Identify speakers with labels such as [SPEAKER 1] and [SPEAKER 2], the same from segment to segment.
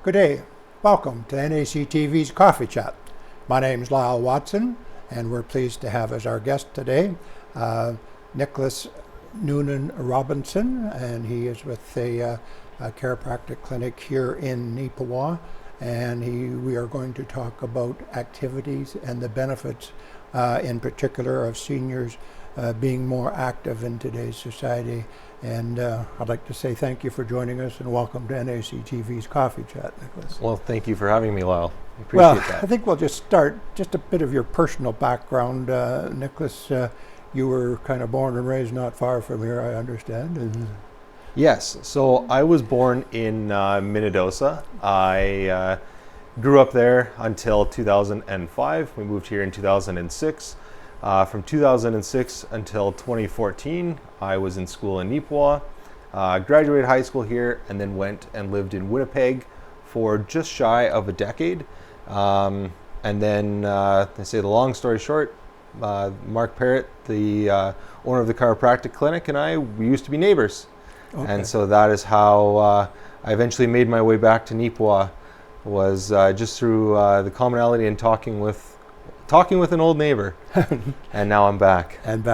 [SPEAKER 1] Good day. Welcome to NACTV's Coffee Chat. My name is Lyle Watson, and we're pleased to have as our guest today Nicholas Noonan-Robinson, and he is with a chiropractic clinic here in Neepawa, and we are going to talk about activities and the benefits in particular of seniors being more active in today's society. And I'd like to say thank you for joining us and welcome to NACTV's Coffee Chat, Nicholas.
[SPEAKER 2] Well, thank you for having me, Lyle. I appreciate that.
[SPEAKER 1] I think we'll just start, just a bit of your personal background. Nicholas, you were kind of born and raised not far from here, I understand.
[SPEAKER 2] Yes, so I was born in Minnedosa. I grew up there until 2005. We moved here in 2006. From 2006 until 2014, I was in school in Neepawa, graduated high school here, and then went and lived in Winnipeg for just shy of a decade. And then, to say the long story short, Mark Parrott, the owner of the chiropractic clinic, and we used to be neighbors. Okay. And so that is how I eventually made my way back to Neepawa, was just through the commonality and talking with an old neighbor. And now I'm back.
[SPEAKER 1] And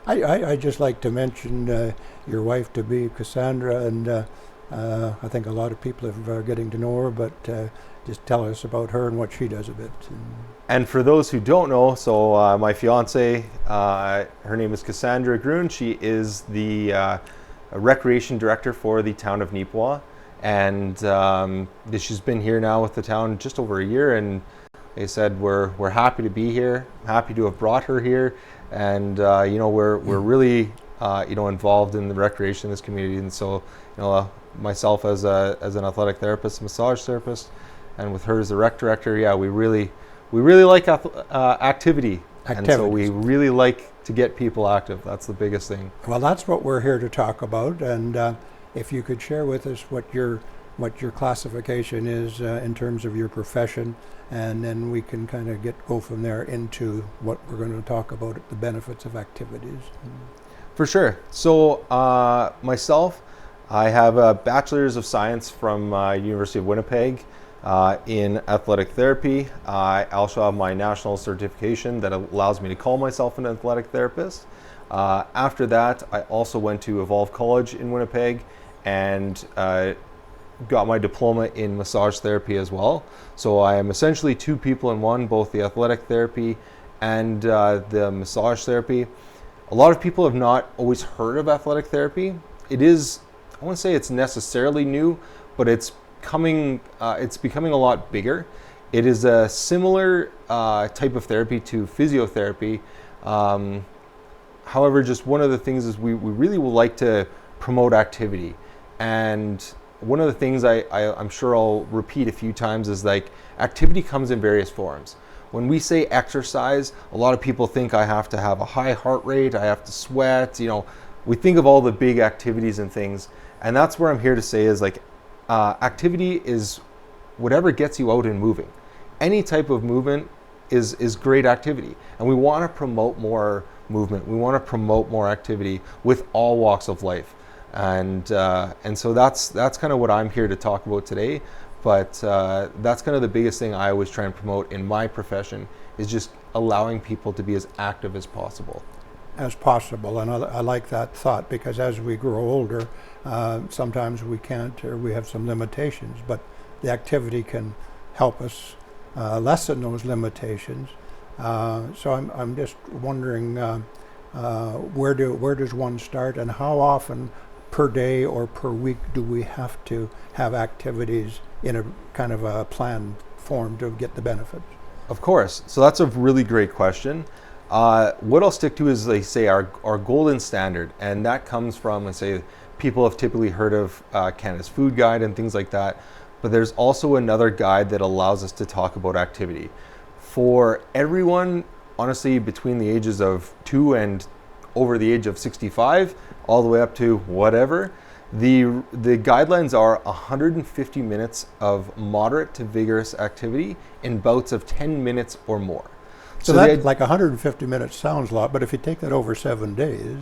[SPEAKER 1] I just like to mention your wife to be Cassandra, and I think a lot of people are getting to know her, but just tell us about her and what she does a bit.
[SPEAKER 2] And for those who don't know, so my fiance, her name is Cassandra Gruen. She is the recreation director for the town of Neepawa, and she's been here now with the town just over a year, and they said we're happy to be here, happy to have brought her here, and we're really involved in the recreation in this community. And so myself as an athletic therapist, massage therapist, and with her as the rec director, we really like activity, and so we really like to get people active. That's the biggest thing.
[SPEAKER 1] Well, that's what we're here to talk about, and if you could share with us what your classification is in terms of your profession, and then we can kind of go from there into what we're going to talk about, the benefits of activities.
[SPEAKER 2] For sure. So myself, I have a Bachelor's of Science from University of Winnipeg in athletic therapy. I also have my national certification that allows me to call myself an athletic therapist. After that, I also went to Evolve College in Winnipeg and got my diploma in massage therapy as well. So I am essentially two people in one, both the athletic therapy and the massage therapy. A lot of people have not always heard of athletic therapy. It is, I wouldn't say it's necessarily new, but it's becoming a lot bigger. It is a similar type of therapy to physiotherapy. However, just one of the things is we really would like to promote activity. And one of the things I'm sure I'll repeat a few times is like activity comes in various forms. When we say exercise, a lot of people think I have to have a high heart rate, I have to sweat, we think of all the big activities and things. And that's where I'm here to say is like activity is whatever gets you out and moving. Any type of movement is great activity. And we want to promote more movement. We want to promote more activity with all walks of life. And so that's kind of what I'm here to talk about today. But that's kind of the biggest thing I always try and promote in my profession, is just allowing people to be as active as possible.
[SPEAKER 1] And I like that thought, because as we grow older, sometimes we can't, or we have some limitations, but the activity can help us lessen those limitations. So I'm just wondering, where does one start, and how often per day or per week do we have to have activities in a kind of a planned form to get the benefits?
[SPEAKER 2] Of course. So that's a really great question. What I'll stick to is, they say, our golden standard, and that comes from, let's say, people have typically heard of Canada's Food Guide and things like that, but there's also another guide that allows us to talk about activity. For everyone, honestly, between the ages of 2 and over the age of 65, all the way up to whatever, the guidelines are 150 minutes of moderate to vigorous activity in bouts of 10 minutes or more.
[SPEAKER 1] So that, like 150 minutes sounds a lot, but if you take that over 7 days...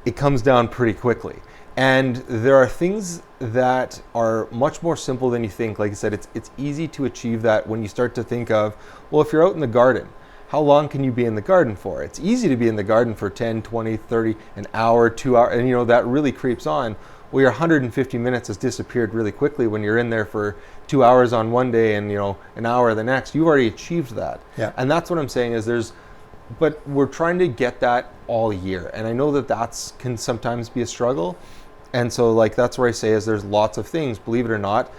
[SPEAKER 2] it comes down pretty quickly. And there are things that are much more simple than you think. Like I said, it's easy to achieve that when you start to think of, well, if you're out in the garden, how long can you be in the garden for? It's easy to be in the garden for 10, 20, 30, an hour, 2 hours, and that really creeps on. Well, your 150 minutes has disappeared really quickly when you're in there for 2 hours on one day and an hour the next. You've already achieved that.
[SPEAKER 1] Yeah.
[SPEAKER 2] And that's what I'm saying is but we're trying to get that all year. And I know that can sometimes be a struggle. And so that's where I say is there's lots of things, believe it or not.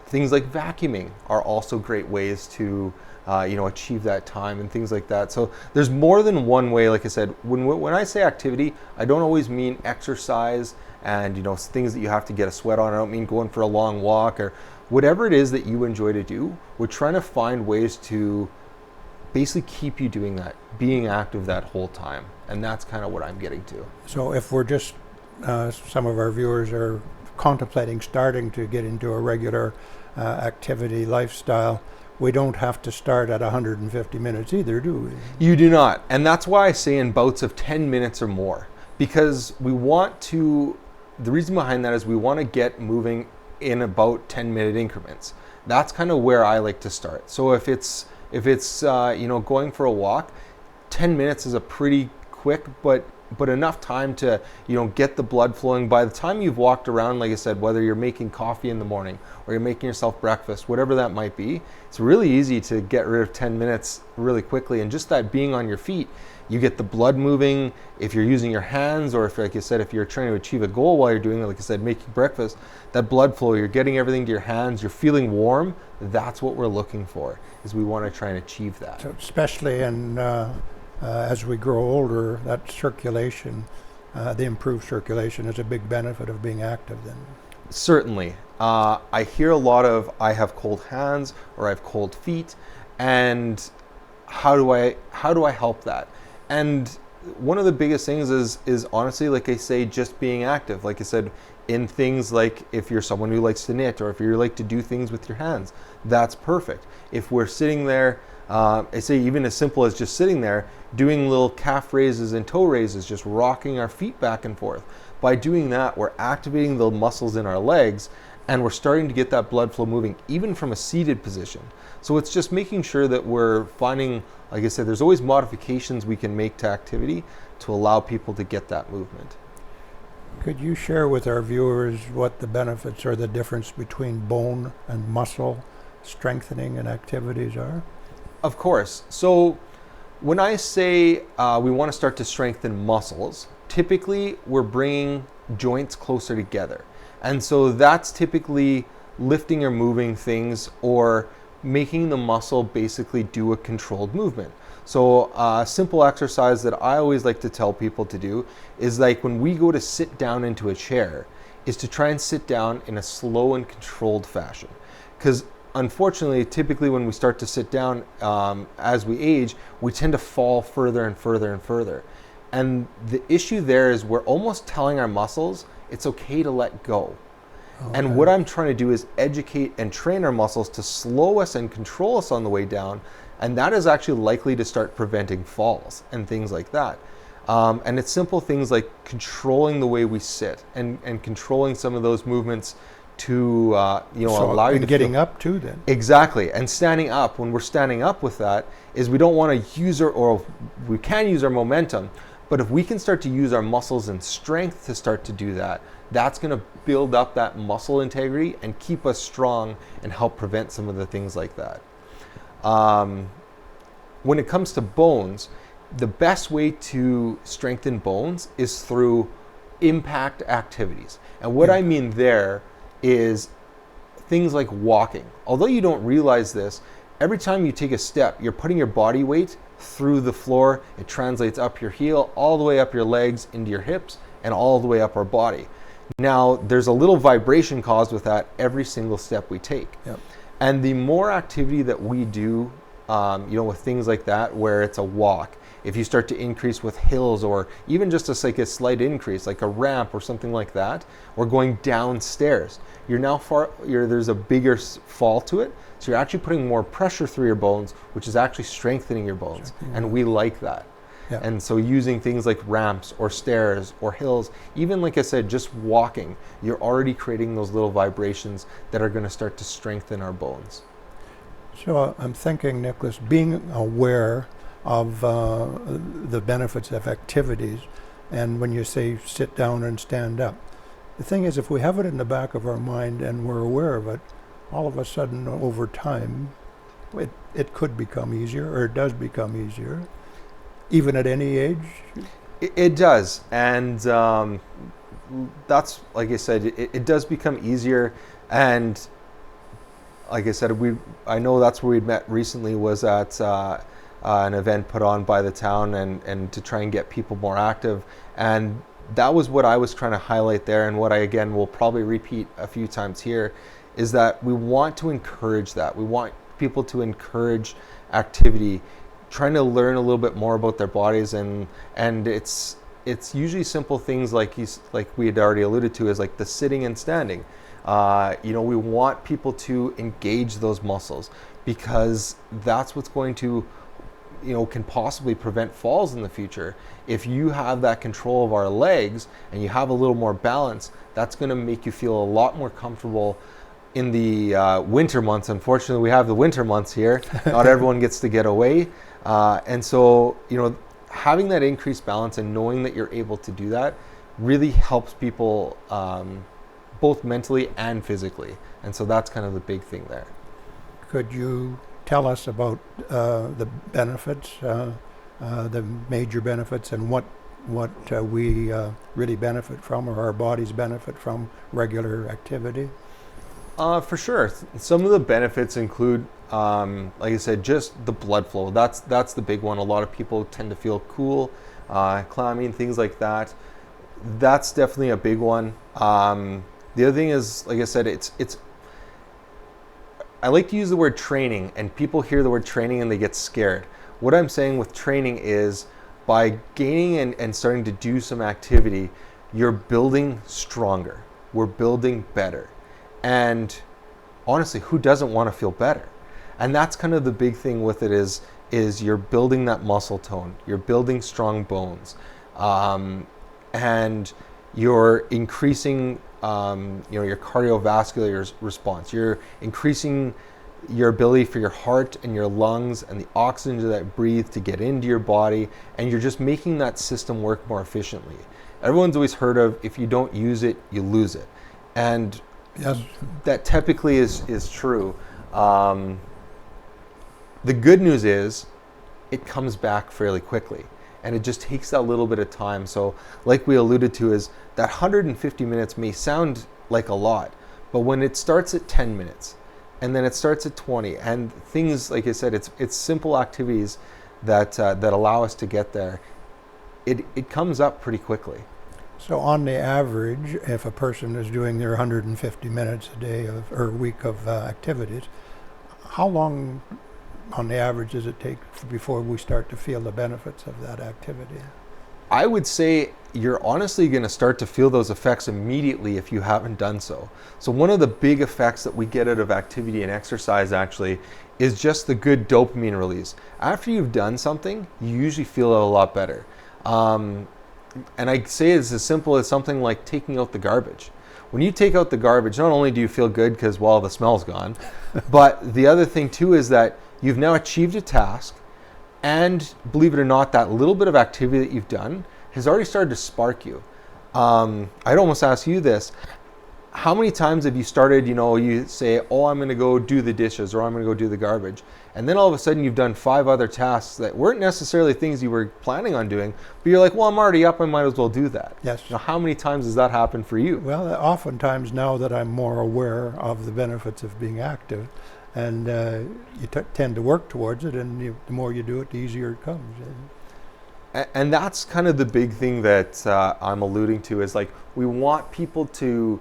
[SPEAKER 2] Things like vacuuming are also great ways to achieve that time and things like that. So there's more than one way. Like I said, when I say activity, I don't always mean exercise and things that you have to get a sweat on. I don't mean going for a long walk or whatever it is that you enjoy to do. We're trying to find ways to basically keep you doing that, being active that whole time. And that's kind of what I'm getting to.
[SPEAKER 1] So if we're just, some of our viewers are contemplating starting to get into a regular activity lifestyle, we don't have to start at 150 minutes either, do we?
[SPEAKER 2] You do not. And that's why I say in bouts of 10 minutes or more, because the reason behind that is we want to get moving in about 10-minute increments. That's kind of where I like to start. So if it's going for a walk, 10 minutes is a pretty quick, but enough time to get the blood flowing. By the time you've walked around, like I said, whether you're making coffee in the morning or you're making yourself breakfast, whatever that might be, it's really easy to get rid of 10 minutes really quickly. And just that being on your feet, you get the blood moving. If you're using your hands, or if, like you said, if you're trying to achieve a goal while you're doing it, like I said, making breakfast, that blood flow, you're getting everything to your hands, you're feeling warm. That's what we're looking for, is we want to try and achieve that.
[SPEAKER 1] So especially as we grow older, that circulation, the improved circulation is a big benefit of being active then.
[SPEAKER 2] Certainly. I hear a lot of, I have cold hands or I have cold feet, and how do I help that? And one of the biggest things is honestly, like I say, just being active. Like I said, in things like if you're someone who likes to knit or if you like to do things with your hands, that's perfect. If we're sitting there, I say even as simple as just sitting there, doing little calf raises and toe raises, just rocking our feet back and forth. By doing that, we're activating the muscles in our legs and we're starting to get that blood flow moving, even from a seated position. So it's just making sure that we're finding, like I said, there's always modifications we can make to activity to allow people to get that movement.
[SPEAKER 1] Could you share with our viewers what the benefits or the difference between bone and muscle strengthening and activities are?
[SPEAKER 2] Of course. So when I say we want to start to strengthen muscles, typically we're bringing joints closer together. And so that's typically lifting or moving things or making the muscle basically do a controlled movement. So a simple exercise that I always like to tell people to do is like when we go to sit down into a chair, is to try and sit down in a slow and controlled fashion. Because unfortunately, typically when we start to sit down as we age, we tend to fall further and further and further. And the issue there is we're almost telling our muscles it's okay to let go. Okay. And what I'm trying to do is educate and train our muscles to slow us and control us on the way down. And that is actually likely to start preventing falls and things like that. And it's simple things like controlling the way we sit and controlling some of those movements to allow you to
[SPEAKER 1] getting up too then.
[SPEAKER 2] Exactly. And standing up, when we're standing up with that, is we don't want to use we can use our momentum, but if we can start to use our muscles and strength to start to do that, that's going to build up that muscle integrity and keep us strong and help prevent some of the things like that. When it comes to bones, the best way to strengthen bones is through impact activities. And what I mean there is things like walking. Although you don't realize this, every time you take a step, you're putting your body weight through the floor. It translates up your heel, all the way up your legs, into your hips, and all the way up our body. Now, there's a little vibration caused with that every single step we take.
[SPEAKER 1] Yep.
[SPEAKER 2] And the more activity that we do, with things like that, where it's a walk, if you start to increase with hills or even just a slight increase, like a ramp or something like that, or going downstairs, there's a bigger fall to it. So you're actually putting more pressure through your bones, which is actually strengthening your bones. And we like that.
[SPEAKER 1] Yeah.
[SPEAKER 2] And so using things like ramps or stairs or hills, even like I said, just walking, you're already creating those little vibrations that are going to start to strengthen our bones.
[SPEAKER 1] So I'm thinking, Nicholas, being aware of the benefits of activities, and when you say sit down and stand up, the thing is, if we have it in the back of our mind and we're aware of it, all of a sudden over time, it could become easier, or it does become easier, even at any age.
[SPEAKER 2] It does, and that's, like I said, it does become easier. And like I said, I know that's where we'd met recently, was at an event put on by the town, and to try and get people more active. And that was what I was trying to highlight there, and what I, again, will probably repeat a few times here, is that we want to encourage that. We want people to encourage activity, trying to learn a little bit more about their bodies, and it's usually simple things like we had already alluded to, is like the sitting and standing. We want people to engage those muscles, because that's what's going to, can possibly prevent falls in the future. If you have that control of our legs and you have a little more balance, that's going to make you feel a lot more comfortable in the winter months. Unfortunately, we have the winter months here. Not everyone gets to get away. And so, having that increased balance and knowing that you're able to do that really helps people both mentally and physically. And so that's kind of the big thing there.
[SPEAKER 1] Could you tell us about the benefits, the major benefits, and what we really benefit from, or our bodies benefit from regular activity?
[SPEAKER 2] For sure. Some of the benefits include, like I said, just the blood flow. That's the big one. A lot of people tend to feel cool, clammy, and things like that. That's definitely a big one. The other thing is, like I said, it's I like to use the word training, and people hear the word training and they get scared. What I'm saying with training is, by gaining and starting to do some activity, you're building stronger. We're building better. And honestly, who doesn't want to feel better? And that's kind of the big thing with it, is you're building that muscle tone. You're building strong bones. And you're increasing your cardiovascular response. You're increasing your ability for your heart and your lungs and the oxygen that breathe to get into your body, and you're just making that system work more efficiently. Everyone's always heard of, if you don't use it, you lose it. And
[SPEAKER 1] yes,
[SPEAKER 2] that typically is true. The good news is it comes back fairly quickly, and it just takes that little bit of time. So like we alluded to, is that 150 minutes may sound like a lot, but when it starts at 10 minutes and then it starts at 20, and things, like I said, it's simple activities that allow us to get there, it comes up pretty quickly.
[SPEAKER 1] So on the average, if a person is doing their 150 minutes a day or a week of activities, how long on the average does it take before we start to feel the benefits of that activity?
[SPEAKER 2] I would say you're honestly going to start to feel those effects immediately if you haven't done so. So one of the big effects that we get out of activity and exercise actually is just the good dopamine release. After you've done something, you usually feel a lot better. And I say it's as simple as something like taking out the garbage. When you take out the garbage, not only do you feel good because, well, the smell's gone, but the other thing too is that you've now achieved a task, and believe it or not, that little bit of activity that you've done has already started to spark you. I'd almost ask you this. How many times have you started, you say, oh, I'm going to go do the dishes, or I'm going to go do the garbage. And then all of a sudden you've done 5 other tasks that weren't necessarily things you were planning on doing, but you're like, well, I'm already up, I might as well do that.
[SPEAKER 1] Yes.
[SPEAKER 2] How many times has that happened for you?
[SPEAKER 1] Well, oftentimes now that I'm more aware of the benefits of being active, and you tend to work towards it, and the more you do it, the easier it comes.
[SPEAKER 2] And that's kind of the big thing that I'm alluding to, is like, we want people to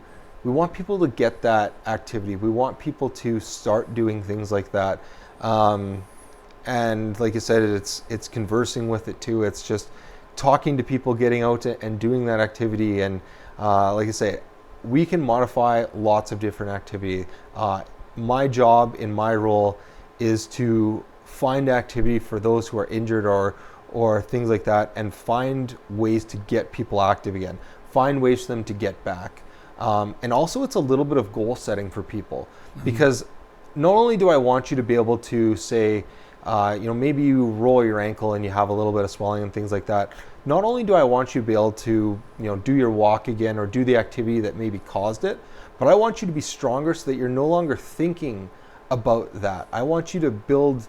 [SPEAKER 2] get that activity. We want people to start doing things like that. And like I said, it's conversing with it too. It's just talking to people, getting out and doing that activity. And like I say, we can modify lots of different activity. My job in my role is to find activity for those who are injured or or things like that, and find ways to get people active again, find ways for them to get back. And also it's a little bit of goal setting for people, because not only do I want you to be able to say, maybe you roll your ankle and you have a little bit of swelling and things like that. Not only do I want you to be able to, do your walk again or do the activity that maybe caused it, but I want you to be stronger so that you're no longer thinking about that. I want you to build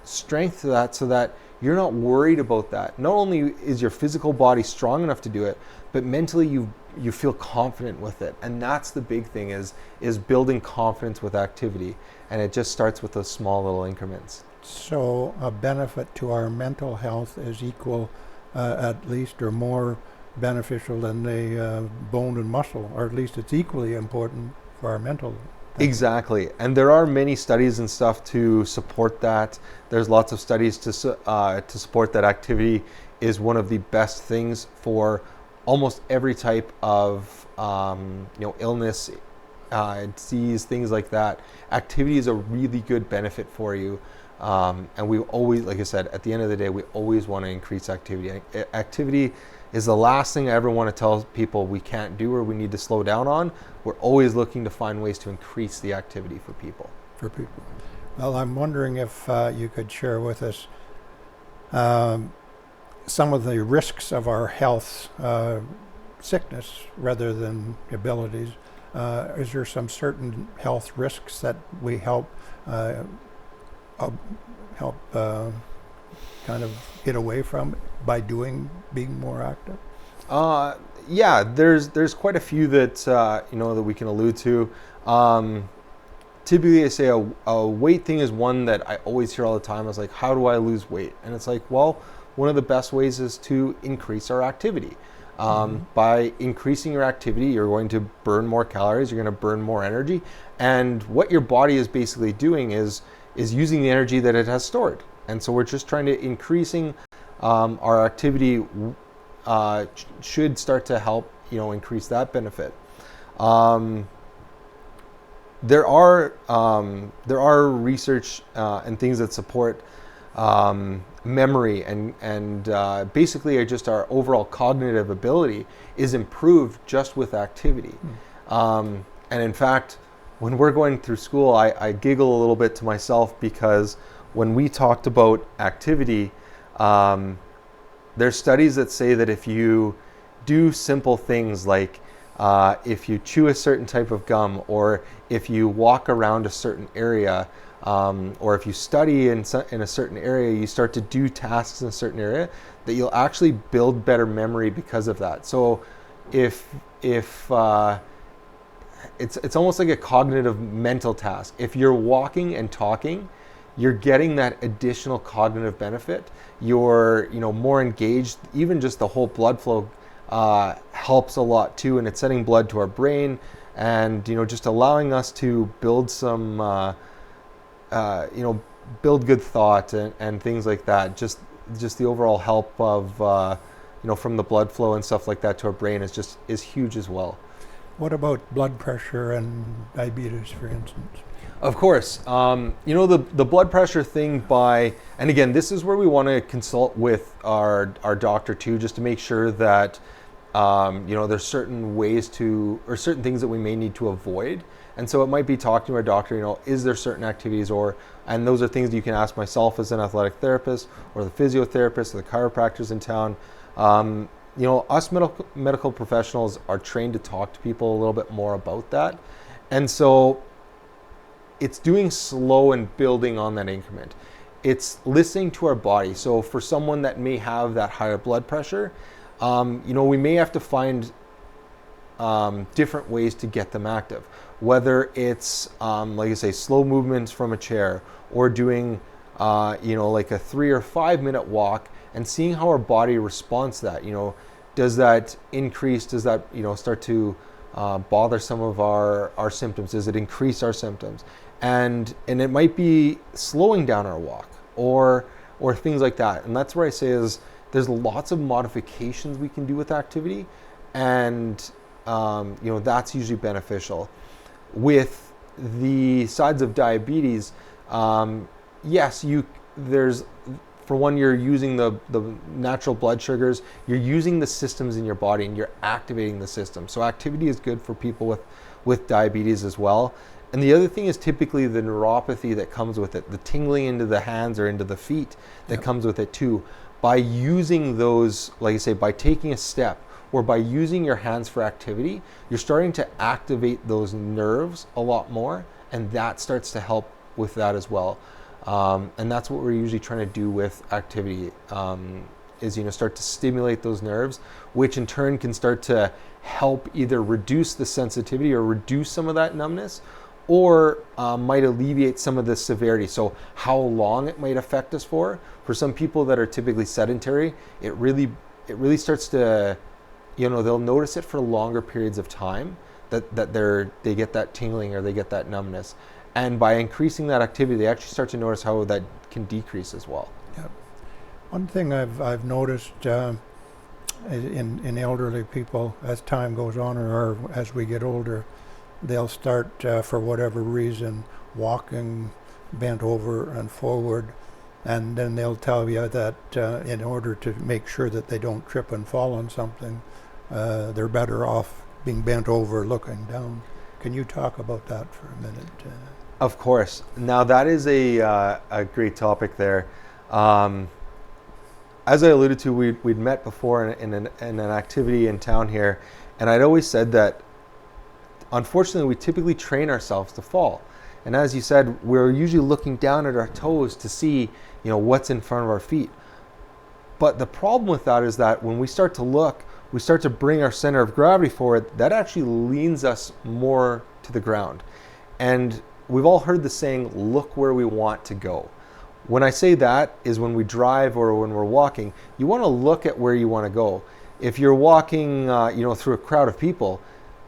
[SPEAKER 2] strength to that so that you're not worried about that. Not only is your physical body strong enough to do it, but mentally you feel confident with it. And that's the big thing, is building confidence with activity. And it just starts with those small little increments.
[SPEAKER 1] So a benefit to our mental health is equal, at least, or more beneficial than the bone and muscle, or at least it's equally important for our mental health.
[SPEAKER 2] Exactly. And there are many studies and stuff to support that. There's lots of studies to support that activity is one of the best things for almost every type of illness, disease, things like that. Activity is a really good benefit for you. And we always, like I said, at the end of the day, we always want to increase activity. Activity is the last thing I ever want to tell people we can't do or we need to slow down on. We're always looking to find ways to increase the activity for people.
[SPEAKER 1] Well, I'm wondering if you could share with us some of the risks of our health, sickness rather than abilities. Is there some certain health risks that we help kind of get away from by being more active?
[SPEAKER 2] Yeah, there's quite a few that that we can allude to. Typically, I say a weight thing is one that I always hear all the time. It's like, how do I lose weight? And it's like, well, one of the best ways is to increase our activity. By increasing your activity, you're going to burn more calories, you're going to burn more energy, and what your body is basically doing is using the energy that it has stored. And so we're just trying to increasing our activity should start to help increase that benefit. There are research and things that support memory and basically just our overall cognitive ability is improved just with activity. And in fact, when we're going through school, I giggle a little bit to myself, because when we talked about activity, there's studies that say that if you do simple things like if you chew a certain type of gum, or if you walk around a certain area, or if you study in a certain area, you start to do tasks in a certain area, that you'll actually build better memory because of that. So if it's almost like a cognitive mental task. If you're walking and talking, you're getting that additional cognitive benefit. You're more engaged. Even just the whole blood flow helps a lot too, and it's sending blood to our brain, and just allowing us to build some build good thought and things like that. Just the overall help of from the blood flow and stuff like that to our brain is huge as well.
[SPEAKER 1] What about blood pressure and diabetes, for instance?
[SPEAKER 2] Of course, the blood pressure thing, and again, this is where we want to consult with our doctor too, just to make sure that there's certain ways or certain things that we may need to avoid. And so it might be talking to our doctor, is there certain activities, and those are things that you can ask myself as an athletic therapist, or the physiotherapist, or the chiropractors in town. Us medical professionals are trained to talk to people a little bit more about that. And so it's doing slow and building on that increment. It's listening to our body. So for someone that may have that higher blood pressure, we may have to find different ways to get them active. Whether it's, like I say, slow movements from a chair, or doing, like a 3 or 5 minute walk, and seeing how our body responds to that. Does that increase? Does that, start to bother some of our symptoms? Does it increase our symptoms? And it might be slowing down our walk, or things like that. And that's where I say is there's lots of modifications we can do with activity, and that's usually beneficial. With the sides of diabetes, yes, there's for one, you're using the natural blood sugars, you're using the systems in your body and you're activating the system. So activity is good for people with diabetes as well. And the other thing is typically the neuropathy that comes with it, the tingling into the hands or into the feet that comes with it too. By using those, like I say, by taking a step or by using your hands for activity, you're starting to activate those nerves a lot more, and that starts to help with that as well. And that's what we're usually trying to do with activity, is start to stimulate those nerves, which in turn can start to help either reduce the sensitivity or reduce some of that numbness, or might alleviate some of the severity. So how long it might affect us for some people that are typically sedentary, it really starts to, they'll notice it for longer periods of time that they get that tingling or they get that numbness. And by increasing that activity, they actually start to notice how that can decrease as well.
[SPEAKER 1] Yeah. One thing I've noticed in elderly people, as time goes on or as we get older, they'll start, for whatever reason, walking bent over and forward, and then they'll tell you that in order to make sure that they don't trip and fall on something, they're better off being bent over looking down. Can you talk about that for a minute?
[SPEAKER 2] Of course. Now that is a great topic there. As I alluded to, we'd met before in an activity in town here, and I'd always said that unfortunately we typically train ourselves to fall. And as you said, we're usually looking down at our toes to see, what's in front of our feet. But the problem with that is that when we start to look, we start to bring our center of gravity forward. That actually leans us more to the ground. And we've all heard the saying, look where we want to go. When I say that is when we drive or when we're walking, you want to look at where you want to go. If you're walking, through a crowd of people,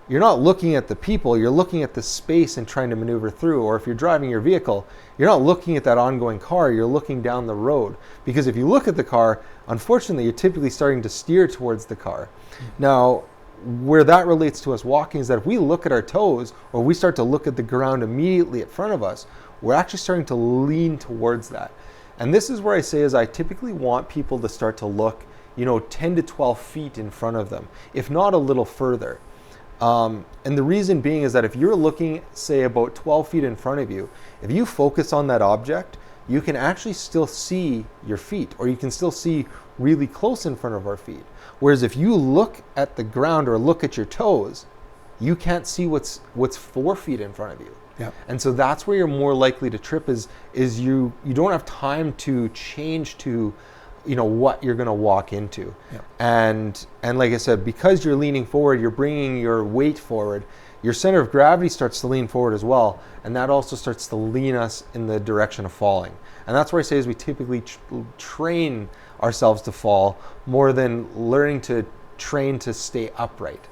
[SPEAKER 2] you're not looking at the people, you're looking at the space and trying to maneuver through. Or if you're driving your vehicle, you're not looking at that ongoing car, you're looking down the road. Because if you look at the car, unfortunately, you're typically starting to steer towards the car. Now, where that relates to us walking is that if we look at our toes or we start to look at the ground immediately in front of us, we're actually starting to lean towards that. And this is where I say is I typically want people to start to look, 10 to 12 feet in front of them, if not a little further. And the reason being is that if you're looking, say, about 12 feet in front of you, if you focus on that object, you can actually still see your feet, or you can still see really close in front of our feet. Whereas if you look at the ground or look at your toes, you can't see what's 4 feet in front of you.
[SPEAKER 1] Yeah.
[SPEAKER 2] And so that's where you're more likely to trip is you don't have time to change to what you're going to walk into.
[SPEAKER 1] Yeah.
[SPEAKER 2] And like I said, because you're leaning forward, you're bringing your weight forward, your center of gravity starts to lean forward as well, and that also starts to lean us in the direction of falling. And that's where I say is we typically train ourselves to fall more than learning to train to stay upright.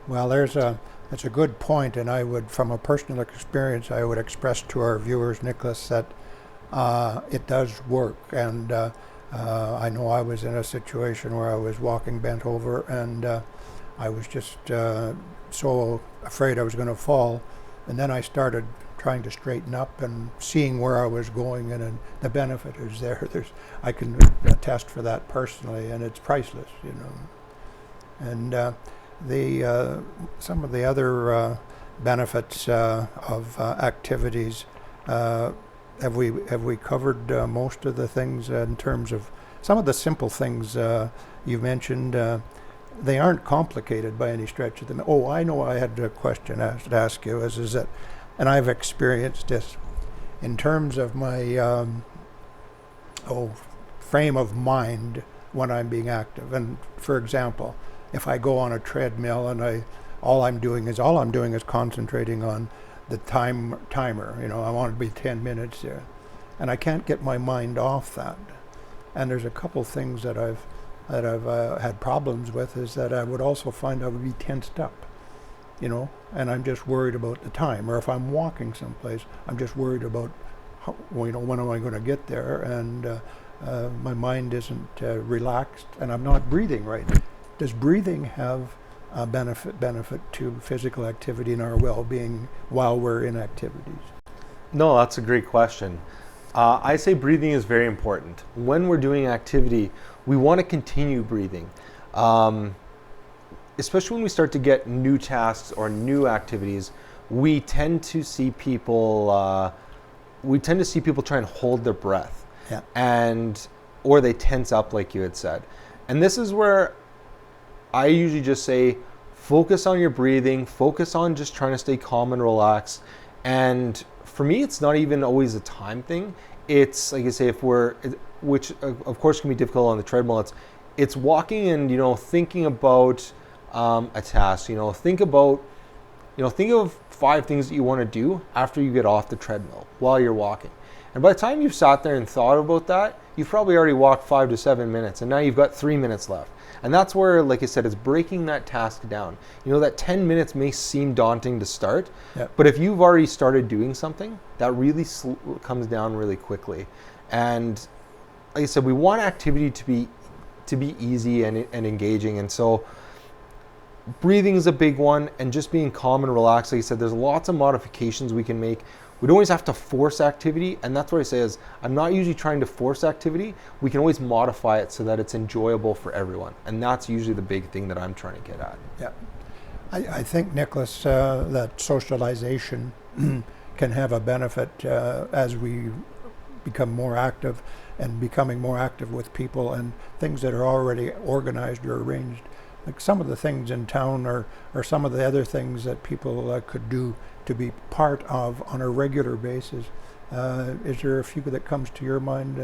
[SPEAKER 1] Well, that's a good point, and I would, from a personal experience, I would express to our viewers, Nicholas, that it does work. And I know I was in a situation where I was walking bent over, and I was just so afraid I was going to fall. And then I started trying to straighten up and seeing where I was going, and the benefit is there. I can attest for that personally, and it's priceless, And some of the other benefits of activities. Have we covered most of the things in terms of some of the simple things you mentioned? They aren't complicated by any stretch of them. Oh, I know I had a question to ask you is that, and I've experienced this in terms of my frame of mind when I'm being active. And for example, if I go on a treadmill and all I'm doing is concentrating on the timer. I want it to be 10 minutes there, and I can't get my mind off that. And there's a couple things that I've had problems with is that I would also find I would be tensed up, and I'm just worried about the time. Or if I'm walking someplace, I'm just worried about when am I going to get there, and my mind isn't relaxed, and I'm not breathing right. Does breathing have a benefit to physical activity and our well-being while we're in activities?
[SPEAKER 2] No, that's a great question. I say breathing is very important. When we're doing activity, we want to continue breathing. Especially when we start to get new tasks or new activities, we tend to see people try and hold their breath,
[SPEAKER 1] Yeah.
[SPEAKER 2] or they tense up, like you had said. And this is where I usually just say, focus on your breathing, focus on just trying to stay calm and relaxed. And for me, it's not even always a time thing. It's like I say, which of course can be difficult on the treadmill. It's walking and thinking about a task. Think of 5 things that you want to do after you get off the treadmill while you're walking. And by the time you've sat there and thought about that, you've probably already walked 5 to 7 minutes, and now you've got 3 minutes left. And that's where, like I said, it's breaking that task down. That 10 minutes may seem daunting to start, but if you've already started doing something, that really comes down really quickly. And like I said, we want activity to be easy and engaging. And so breathing is a big one, and just being calm and relaxed. Like I said, there's lots of modifications we can make. We don't always have to force activity, and that's what I say is I'm not usually trying to force activity. We can always modify it so that it's enjoyable for everyone, and that's usually the big thing that I'm trying to get at.
[SPEAKER 1] Yeah. I think, Nicholas, that socialization can have a benefit as we become more active and becoming more active with people and things that are already organized or arranged. Like some of the things in town or some of the other things that people could do to be part of on a regular basis. Is there a few that comes to your mind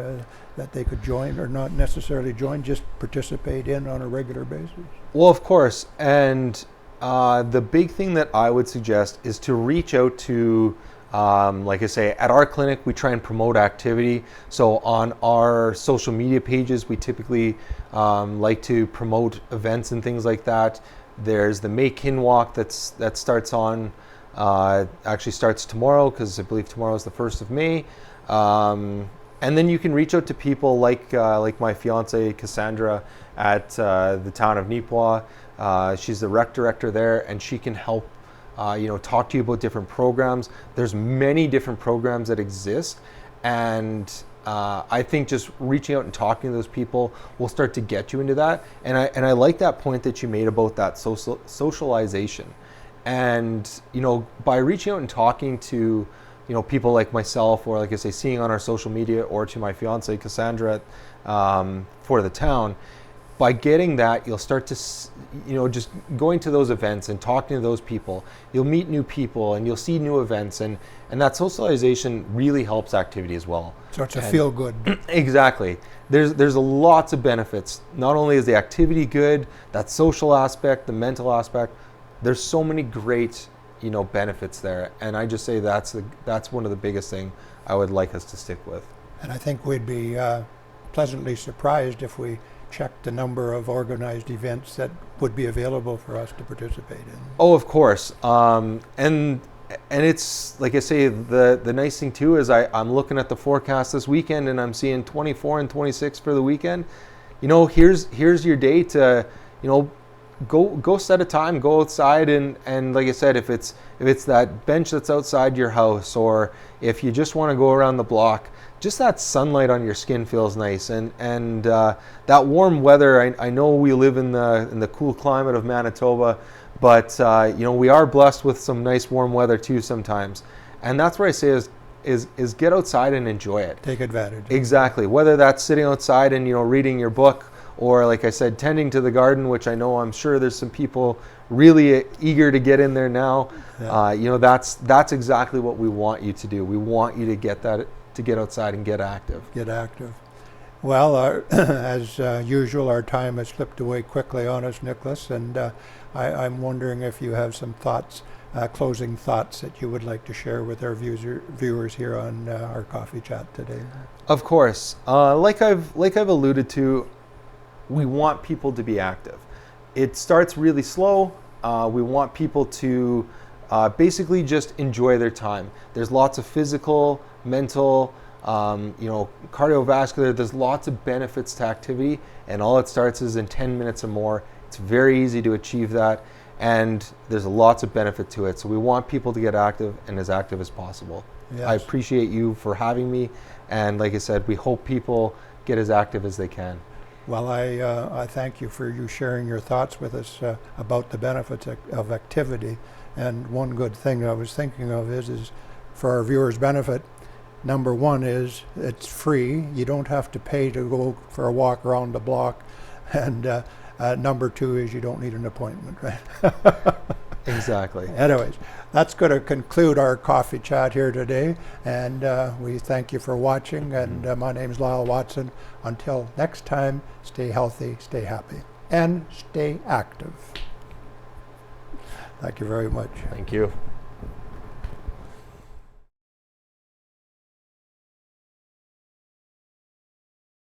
[SPEAKER 1] that they could join, or not necessarily join, just participate in on a regular basis?
[SPEAKER 2] Well, of course. And the big thing that I would suggest is to reach out to, like I say, at our clinic, we try and promote activity. So on our social media pages, we typically like to promote events and things like that. There's the May Kin Walk that starts on, actually starts tomorrow, because I believe tomorrow is the 1st of May. And then you can reach out to people like my fiance Cassandra at the town of Neepawa. She's the rec director there, and she can help talk to you about different programs. There's many different programs that exist, and I think just reaching out and talking to those people will start to get you into that. And I like that point that you made about that socialization. And by reaching out and talking to people like myself, or like I say, seeing on our social media, or to my fiance Cassandra for the town, by getting that, you'll start to, just going to those events and talking to those people, you'll meet new people and you'll see new events, and that socialization really helps activity as well.
[SPEAKER 1] So it's a feel good.
[SPEAKER 2] Exactly. There's lots of benefits. Not only is the activity good, that social aspect, the mental aspect, there's so many great, benefits there. And I just say that's one of the biggest thing I would like us to stick with.
[SPEAKER 1] And I think we'd be pleasantly surprised if we checked the number of organized events that would be available for us to participate in.
[SPEAKER 2] Oh, of course. And it's, like I say, the nice thing too is I'm looking at the forecast this weekend, and I'm seeing 24 and 26 for the weekend. Here's your day to, go set a time, go outside, and like I said, if it's that bench that's outside your house, or if you just want to go around the block, just that sunlight on your skin feels nice, and that warm weather. I know we live in the cool climate of Manitoba, but we are blessed with some nice warm weather too sometimes, and that's what I say is get outside and enjoy it.
[SPEAKER 1] Take advantage.
[SPEAKER 2] Exactly. Whether that's sitting outside and reading your book, or like I said, tending to the garden, which I'm sure there's some people really eager to get in there now. Yeah. That's exactly what we want you to do. We want you to get outside and get active.
[SPEAKER 1] Get active. Well, as usual, our time has slipped away quickly on us, Nicholas, and I'm wondering if you have some thoughts, closing thoughts that you would like to share with our viewers here on our coffee chat today.
[SPEAKER 2] Of course. Like I've alluded to, we want people to be active. It starts really slow. We want people to basically just enjoy their time. There's lots of physical, mental, cardiovascular. There's lots of benefits to activity, and all it starts is in 10 minutes or more. It's very easy to achieve that, and there's lots of benefit to it. So we want people to get active and as active as possible. Yes. I appreciate you for having me, And like I said, we hope people get as active as they can.
[SPEAKER 1] Well, I thank you for you sharing your thoughts with us about the benefits of activity. And one good thing I was thinking of is for our viewers' benefit, number one is it's free. You don't have to pay to go for a walk around the block. And number two is you don't need an appointment, right?
[SPEAKER 2] Exactly.
[SPEAKER 1] Anyways, that's going to conclude our coffee chat here today. And we thank you for watching. And my name is Lyle Watson. Until next time, stay healthy, stay happy, and stay active. Thank you very much.
[SPEAKER 2] Thank you.